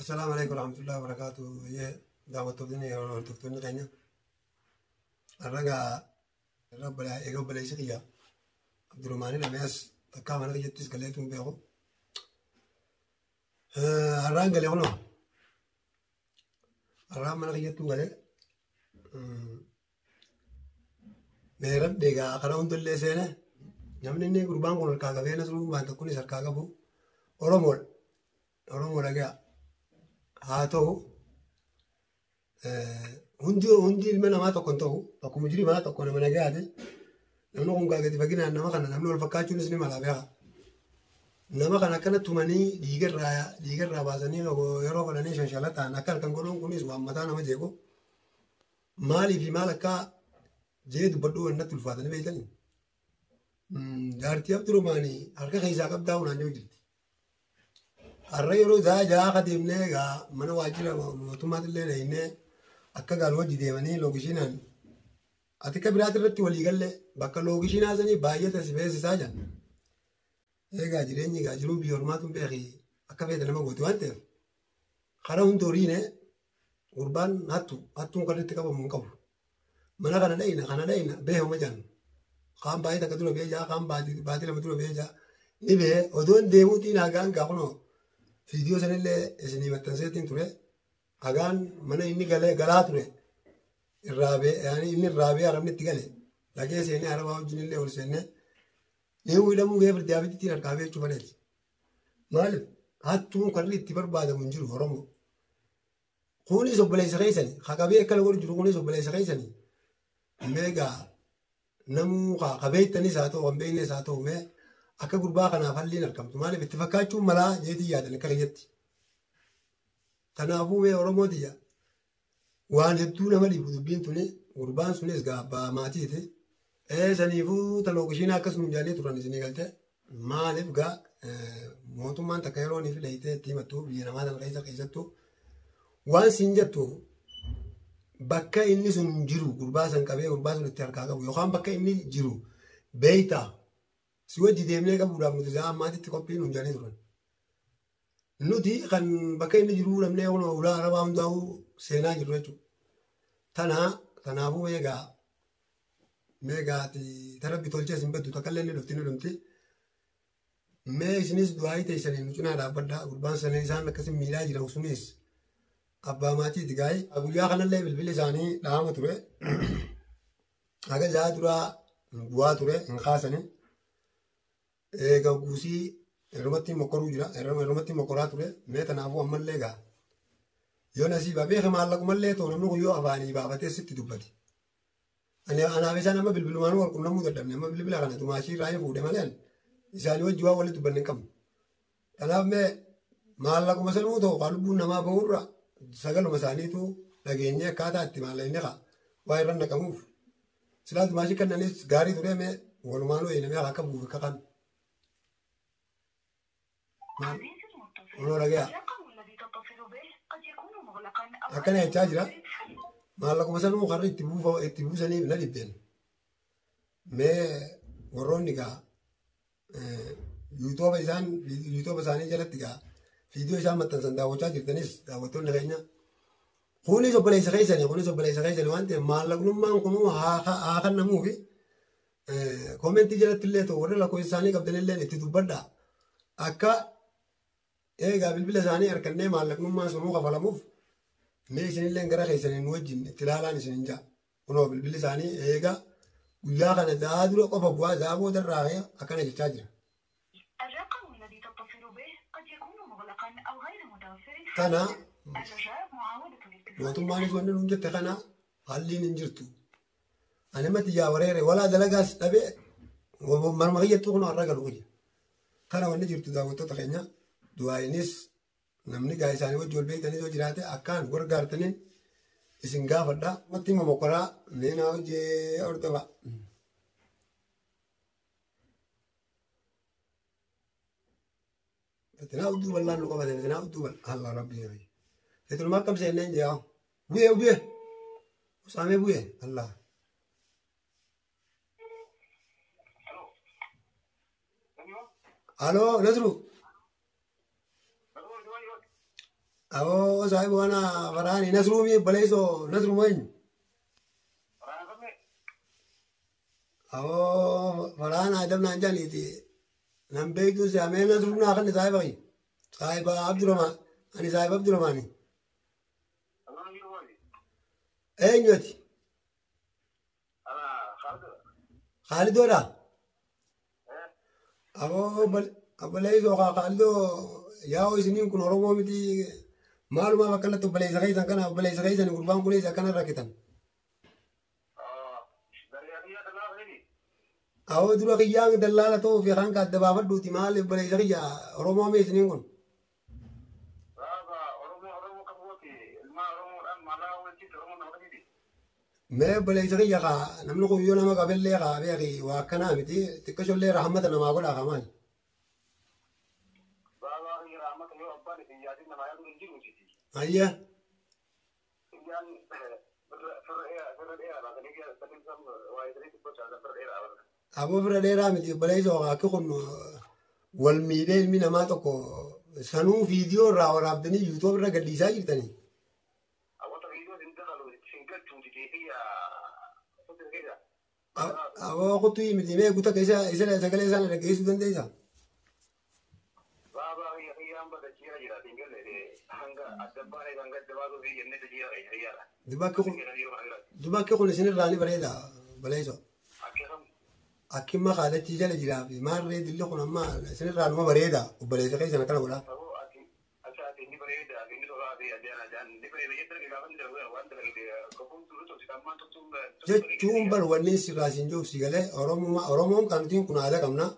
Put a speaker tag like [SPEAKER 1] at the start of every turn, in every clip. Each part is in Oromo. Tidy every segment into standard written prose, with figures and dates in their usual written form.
[SPEAKER 1] السلام عليكم ورحمة الله وبركاته. هي دعوة تبديني أو تفتوني غنيا الرجع الرب لا يقبل أي شيء. عبد الرحمن الأمياس تكامل أنا جت تسكليتهم بيعو الران قال يقولون الران من أنا جت تقوله مهرب ديجا أكرهون تللي سنة نحن إني قربان كون الكاغا بينا سلوك ما تكوني سركاغا بو أورمول أجا هاتو hundi ilma namaa tokkon ta'u akkuma jiru mana tokko nama nagaate namni kun gaaggati faginaan nama kana namni wal fakkaachuunis ni mala beeka nama kana akkana tumanii dhiigarraa baasanii yeroo godhanii shanshala ta'an akka halkan godhuun kunis waan mataa nama jeequ maaliif maal akka jee dubbadhuu wannatti ulfaatanii beeytanii jaartii abdurumaanii harka keessaa qabdaa hunaan jiru jirti har'a yeroo jaa kadeemnee egaa mana waajjira mootummaatillee dhahinee akka gaal wajji deemanii loogishinaan ati akka biraati irratti walii galle bakka loogishinaa sanii baay'ee tasifeessisaa jiran eegaa jireenyi egaa jiruu biyya ormaatuun beeki akka feete nama gooti waan ta'eef karaa hundi horiine gurbaan hattuun kan itti qabamu hin qabu mana kana dhayina beekama jiran kaan baay'ee takka dura beejaa kaan baatii lama dura beejaa ni bee odoon deemuutiin hagaan gaafunoo fiidiyoo sanillee isinii maxxanseetiin ture. Hagaan mana inni galaa ture inni irraa bee arabni itti gale lagee seenee arabaa wajjin illee ol seennee ni hidhamuu gahee firdi abittiin harkaa bee jechuun faleeti. Maaliif hattuun kan itti barbaadamu hin jiru Oromoo. Kunis obboleessa keessanii haqabee akka lafa jiru kunis obboleessa keessanii meegaa namuu qabeettanis haa ta'u kan beeknes haa ta'u mee akka gurbaa kanaaf halliin argamtu maaliif itti fakkaachuun malaa jeetii yaadan akka keessatti. Kanaafuu mee Oromootiyya waan hedduu nama dhiibu dubbiin tuni gurbaan sunis gaabbaa maatiiti. Saniifuu taloogishiin akkasuma jaallee turan isinii galte maaliif gaa mootummaan takka yeroo inni fidhayitee itti himattu biyya namaa sana keessattuu waan siin jettu bakka inni sun jiru gurbaa san qabee gurbaa sun itti harkaa qabu yookaan bakka inni jiru beeytaa si wajji deemnee qabuudhaaf nuti isaa ammaatitti qophii nuun jaallee turan. Nuti kan bakka inni jiru namni ulaa arabaa hundaa'u seenaa jiru jechuudha. Kanaafuu meegaati tarabbi tolchee isin beddu takkallee inni dhufti ni dhumti. Mee isinis du'aayii teessanii nu cinaa dhaabbaddaa gurbaan sanii isaan akkasii miidhaa jiran sunis abbaa maatiiti gaa'ee. Guyyaa kanallee bilbilli isaanii dhaama ture. Haga isaa duraa bu'aa ture hin kaasanii. Eega guusii Eromatti mokoruu jira. Eromatti mokoraa ture. Mee kanaafuu ammallee gaa. Yoo nasiibaa beeka maallaqumallee ta'u namni kun yoo afaanii baafatee sitti dubbate. Anaaf isaan amma bilbilumaan wal qunnamuu dadhabne. Amma bilbila kana tumaashii irraa fuudhe malee isaanii wajji waan walitti dubbanne hin qabnu. Kanaaf mee maallaquma sanuu ta'u kan lubbuun namaa bahurra sagaluma isaaniitu dhageenyee akkaataa itti maallaqni haa waa irra naqamuuf. Silaa tumaashii kennanis gaarii ture mee walumaan wayinamee akka buufe kakan. Akkana jechaa jira. Maallaquma sanuu karra itti buusaniif na dhibbeen. Mee warroonni gaa yuutooba isaanii jalatti gaa fiidiyoo isaan maxxansan daawwachaa jirtanis daawwattoonni keenya. Kunis obboleessa keessanii waan ta'eef maallaqnummaan kunuu haa kennamuufi koomentii jalatti illee ta'u warra lakkoofsa isaanii qabdanillee itti dubbadhaa. Akka eegaa bilbila isaanii harkannee maallaqnummaan sunuu kafalamuuf mee isinillee gara keessanii nu wajjin itti ilaalaan isin hin jaa. Kunoo bilbilli isaanii eegaa guyyaa kana zaa dura qofa bu'aa zaa booda irraa akkana jechaa jira. Kana mootummaanis wanni nuun jette kana halliin hin jirtu. Ani mati yaa wareere walaa dalagaas dhabee marmaqiyyattuu kunoo har'a galu kuyya. Kana wanni jirtu daawwattoota keenya du'aayinis namni gaa isaanii wajji wal beekanii yoo jiraate akkaan gargaartaniin isin gaafadha. Matti mokoraa meenaa hojii hordofaa. Itinaa udduu bal'aan nu qabatan itinaa udduu bal'aan Allah rabbi jedhee. Itinuma akkam seennee hin jaa bu'ee usaamee bu'ee Allah. Aloo Nasru. أو صاحب وانا فراني نسرومي بليسو نسرو وين أو فرانا دمنا جاني دي نم بيتو سامي نسرونا خلني صاحب أخي صاحب عبد الرحمن أنا صاحب عبد الرحمن أين يوتي خالد ولا أو بليسو خالدو ياو سنين كن رومو متي معلومة بكلت بليس غيثا كان بليس غيثا قربان كليس كان راكتا أو درو خيان دلالة تو في خان كاد بابا دوتي مال بليس غيا رومو مي سنين كن ما بليس غيا خا نملكو يونا ما قبل لي خا بيغي وكنا متي تكشول لي رحمة ما أقول أخمال أيه أبو فراديرا متي بلاي زوجا كخون والميدان من ما تكو سنو فيديو راو رابدني يوتيوب را قد يساجر تاني أبو قطوي متي ما قطع كيسا إسلا سكالي سانا ركيسو دن ديسا دباك كخون سنر راني بريدا بلاي زو أكيد ما خالد تيجي لجرافي ما ريد اللي خنا ما سنر راني ما بريدا وبلاي زو كيسا نكنا ولا جتوم بر وني سيراسين جو سيغله أرومهم كانوا تين كنا هذا كمنا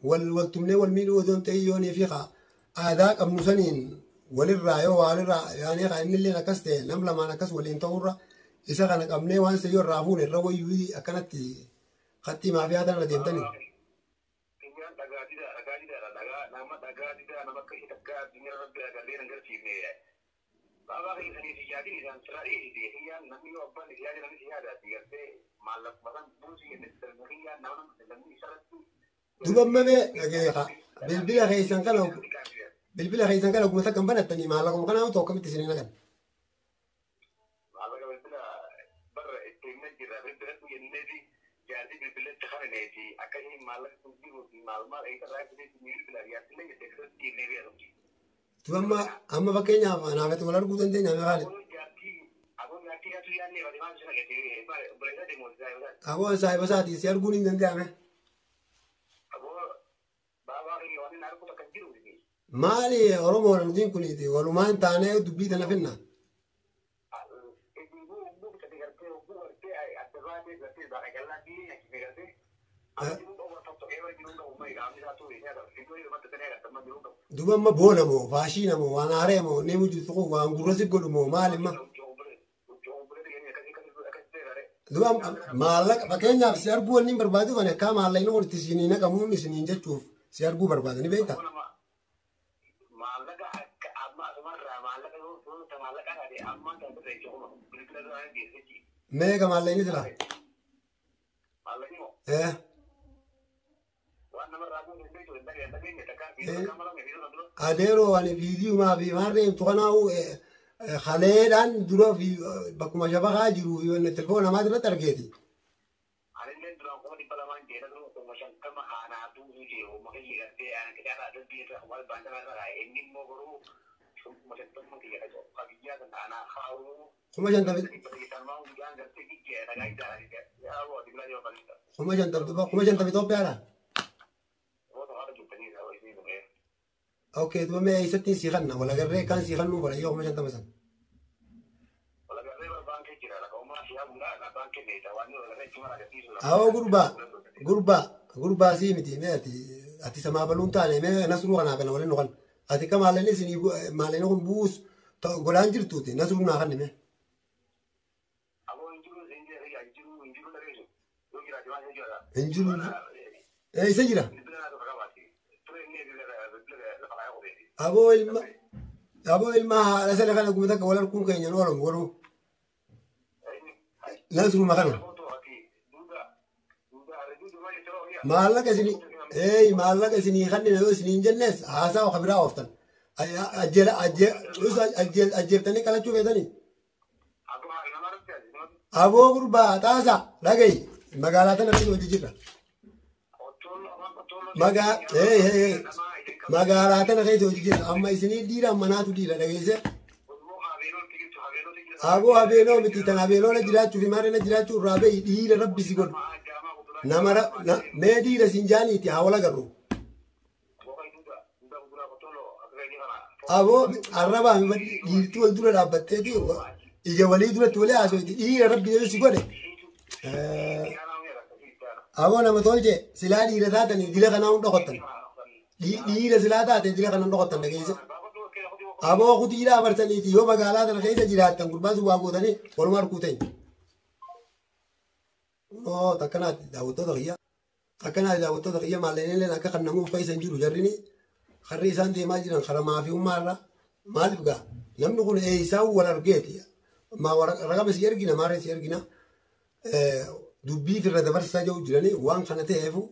[SPEAKER 1] والتمنى والميلو دون تيوني فيها هذا كم نسنين وللرأيو يعني خاين اللي نكسته نملا ما نكس ولين تورا إذا كان كمني وان سيور رافون الروي يودي أكنت خطي ما في هذا نديم تاني دوبما بالبلا خيسان كانوا بالبلا خيسان كانوا كم تكمل بنتني ما لكم كانوا توكم تسنين كان دوبما أما بكينيا أنا بتقول ولا ركودن دين أنا خالد أبو سايب ساتي سيرقوني دين دامه مالي أرومو ندين كليتي ولو ما أنت أنا دبيت أنا فينا دوبا ما بونمو فاشينمو وانا ريمو نيمو جثقو وانغورسي كلمو مالي ما دوبا مالك فكينيا سيربو نيم بربادو كان كام على إنه تسينينا كمون نسينين جتشوف سيربو بربادو نبيتا ميجا مالي نزلا إيه أديرو أنا فيديو ما في مرة تقنعوا خليلان درو في بكم شباب هاجروا في التلفون ما أدري تركيتي. كم جن تبي توب يلا. أوكي تو ما يستين سيخنا ولا غير كان سيخنا ولا يوم ما جنت مثلا. أو غربا سيمتي ماتي أتي سما بلون تاني ما نسرو أنا كنا ولا نقول أتي كم على نسني ما علينا نقول بوس تقولان جرتوتي نسرو ناخذ نمه. إنجلو إيه سجلا. أبو الما لا سأل خلنا كم ذاك ولا نكون كينيا ولا نقولوا نسرو ما خلنا. ما الله كسني إيه ما الله كسني خلني نقول سنين جنس عسى وخبرة أفتن ajjeeftanii qalachuu feetanii. Aboo gurbaa taasa dhagayi magaalaa tana irratti hojii jirra. Magaalaa tana keessa hojii jirra amma isinii dhiira manaatu dhiira dhageesse. Aboo habeenoo miti tan habeenoona jiraachuu fi maarree na jiraachuu irraa bahi dhiira rabbi si godhu. Mee dhiira siin jaaniiti haa wal agarru. Aboo arrabaa dhiirtii wal dura dhaabbatteeti ija walii duratti walii haasofti dhiira rabbi si godhe. Aboo nama tolche silaa dhiira taatanii dila kanaa hunda qottan. Dhiira silaa taate dila kana hunda qottan dhageesse. Aboo kutiidhaa barsaniiti yoo magaalaa tana keessa jiraattan gurbaa sun waa gootanii waluma harkuu ta'e. Takkanaatti daawwattoota kiyya. Takkanaatti daawwattoota kiyya maalleen akka kan namuu uffaa isan jiru jarrini harri isaan deemaa jiran karaa maafiyummaa irraa maaliif gaa namni kun eeyisaa wal argeeti. Raqama si ergina maarree si ergina dubbii firra dabarsaa jiru jiranii waan kana ta'eefu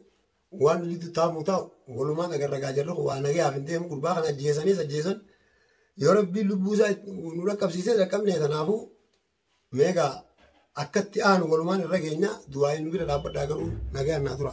[SPEAKER 1] waan nuti taa'amu ta'u walumaan agarragaa jirru waan nagayaaf hin deemu gurbaa kana ajjeesan yoo rabbiin lubbuu isaa nu dhaqqabsiisee dhaqqabne kanaafuu meegaa akkatti aanu walumaan irra geenya du'aa inni bira dhaabbadhaa garuu nagayaan naa tura.